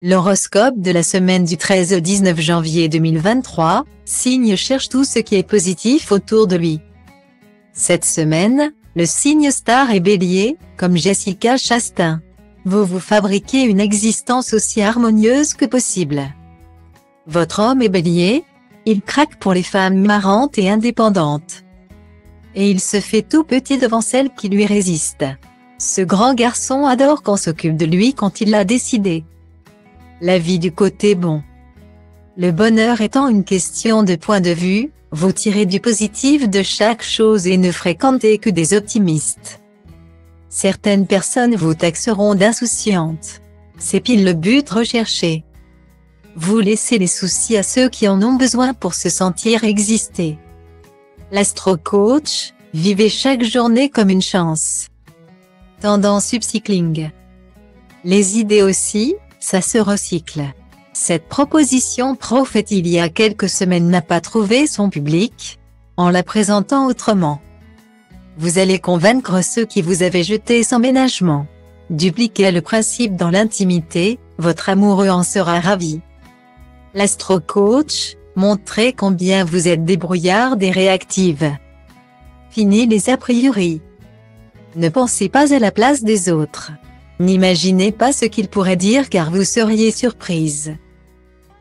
L'horoscope de la semaine du 13 au 19 janvier 2023, signe cherche tout ce qui est positif autour de lui. Cette semaine, le signe star est Bélier, comme Jessica Chastain. Vous vous fabriquez une existence aussi harmonieuse que possible. Votre homme est Bélier, il craque pour les femmes marrantes et indépendantes. Et il se fait tout petit devant celles qui lui résistent. Ce grand garçon adore qu'on s'occupe de lui quand il l'a décidé. La vie du côté bon. Le bonheur étant une question de point de vue, vous tirez du positif de chaque chose et ne fréquentez que des optimistes. Certaines personnes vous taxeront d'insouciante. C'est pile le but recherché. Vous laissez les soucis à ceux qui en ont besoin pour se sentir exister. L'astro-coach, vivez chaque journée comme une chance. Tendance upcycling. Les idées aussi, ça se recycle. Cette proposition pro faite il y a quelques semaines n'a pas trouvé son public, en la présentant autrement. Vous allez convaincre ceux qui vous avaient jeté sans ménagement. Dupliquez le principe dans l'intimité, votre amoureux en sera ravi. L'astro-coach, montrez combien vous êtes débrouillarde et réactive. Fini les a priori. Ne pensez pas à la place des autres. N'imaginez pas ce qu'ils pourraient dire car vous seriez surprise.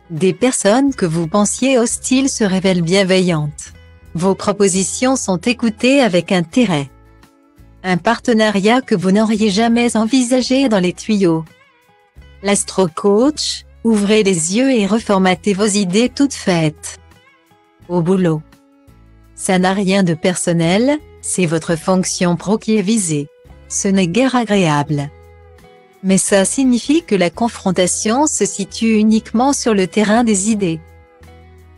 Des personnes que vous pensiez hostiles se révèlent bienveillantes. Vos propositions sont écoutées avec intérêt. Un partenariat que vous n'auriez jamais envisagé dans les tuyaux. L'astro-coach, ouvrez les yeux et reformatez vos idées toutes faites. Au boulot. Ça n'a rien de personnel, c'est votre fonction pro qui est visée. Ce n'est guère agréable. Mais ça signifie que la confrontation se situe uniquement sur le terrain des idées.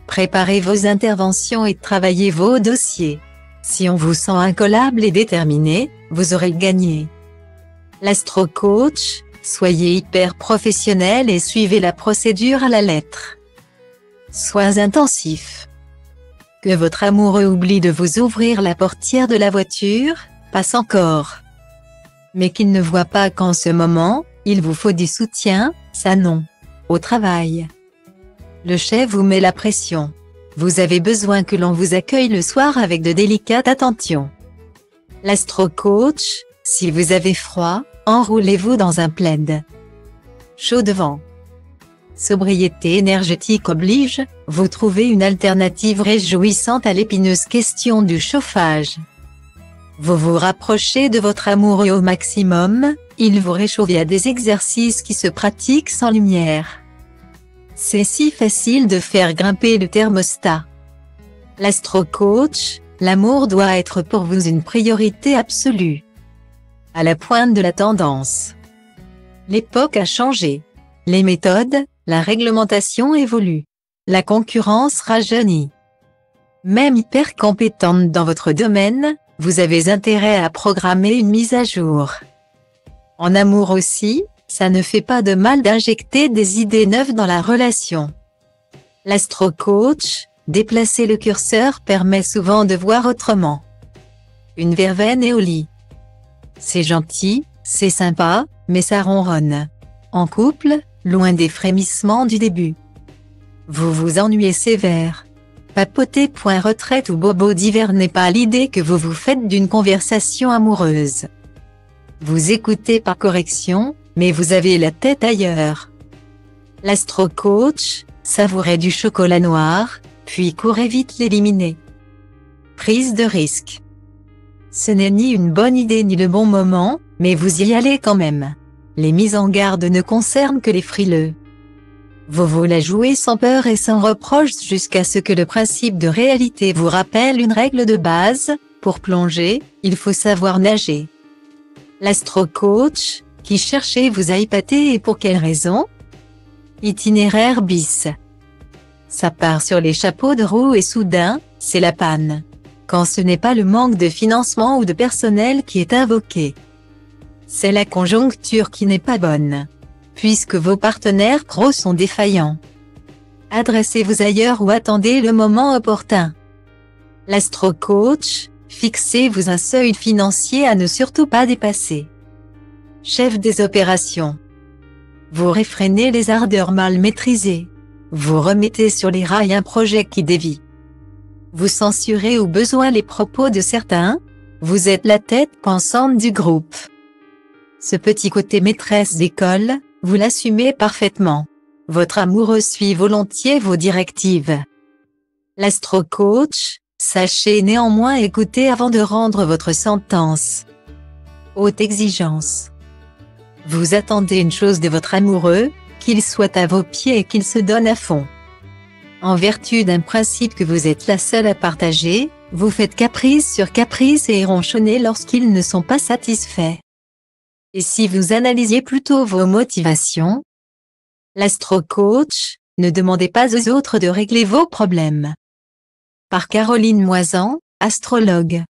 Préparez vos interventions et travaillez vos dossiers. Si on vous sent incollable et déterminé, vous aurez gagné. L'astro-coach, soyez hyper professionnel et suivez la procédure à la lettre. Soyez intensif. Que votre amoureux oublie de vous ouvrir la portière de la voiture, passe encore. Mais qu'il ne voit pas qu'en ce moment, il vous faut du soutien, ça non. Au travail. Le chef vous met la pression. Vous avez besoin que l'on vous accueille le soir avec de délicates attentions. L'astro-coach, si vous avez froid, enroulez-vous dans un plaid. Chaud devant. Sobriété énergétique oblige, vous trouvez une alternative réjouissante à l'épineuse question du chauffage. Vous vous rapprochez de votre amoureux au maximum, il vous réchauffe via des exercices qui se pratiquent sans lumière. C'est si facile de faire grimper le thermostat. L'astro-coach, l'amour doit être pour vous une priorité absolue. À la pointe de la tendance. L'époque a changé. Les méthodes, la réglementation évolue. La concurrence rajeunit. Même hyper compétente dans votre domaine, vous avez intérêt à programmer une mise à jour. En amour aussi, ça ne fait pas de mal d'injecter des idées neuves dans la relation. L'astro-coach, déplacer le curseur permet souvent de voir autrement. Une verveine est au lit. C'est gentil, c'est sympa, mais ça ronronne. En couple, loin des frémissements du début. Vous vous ennuyez sévère. Papoter. Retraite ou bobo d'hiver n'est pas l'idée que vous vous faites d'une conversation amoureuse. Vous écoutez par correction, mais vous avez la tête ailleurs. L'astro-coach, savourez du chocolat noir, puis courez vite l'éliminer. Prise de risque. Ce n'est ni une bonne idée ni le bon moment, mais vous y allez quand même. Les mises en garde ne concernent que les frileux. Vous la jouez sans peur et sans reproche jusqu'à ce que le principe de réalité vous rappelle une règle de base, pour plonger, il faut savoir nager. L'astro-coach, qui cherchez vous a épaté et pour quelle raison? Itinéraire bis. Ça part sur les chapeaux de roue et soudain, c'est la panne. Quand ce n'est pas le manque de financement ou de personnel qui est invoqué. C'est la conjoncture qui n'est pas bonne. Puisque vos partenaires pros sont défaillants. Adressez-vous ailleurs ou attendez le moment opportun. L'astro-coach, fixez-vous un seuil financier à ne surtout pas dépasser. Chef des opérations. Vous réfrénez les ardeurs mal maîtrisées. Vous remettez sur les rails un projet qui dévie. Vous censurez au besoin les propos de certains. Vous êtes la tête pensante du groupe. Ce petit côté maîtresse d'école, vous l'assumez parfaitement. Votre amoureux suit volontiers vos directives. L'astro-coach, sachez néanmoins écouter avant de rendre votre sentence. Haute exigence. Vous attendez une chose de votre amoureux, qu'il soit à vos pieds et qu'il se donne à fond. En vertu d'un principe que vous êtes la seule à partager, vous faites caprice sur caprice et ronchonnez lorsqu'ils ne sont pas satisfaits. Et si vous analysiez plutôt vos motivations? L'astro-coach, ne demandez pas aux autres de régler vos problèmes. Par Caroline Moisan, astrologue.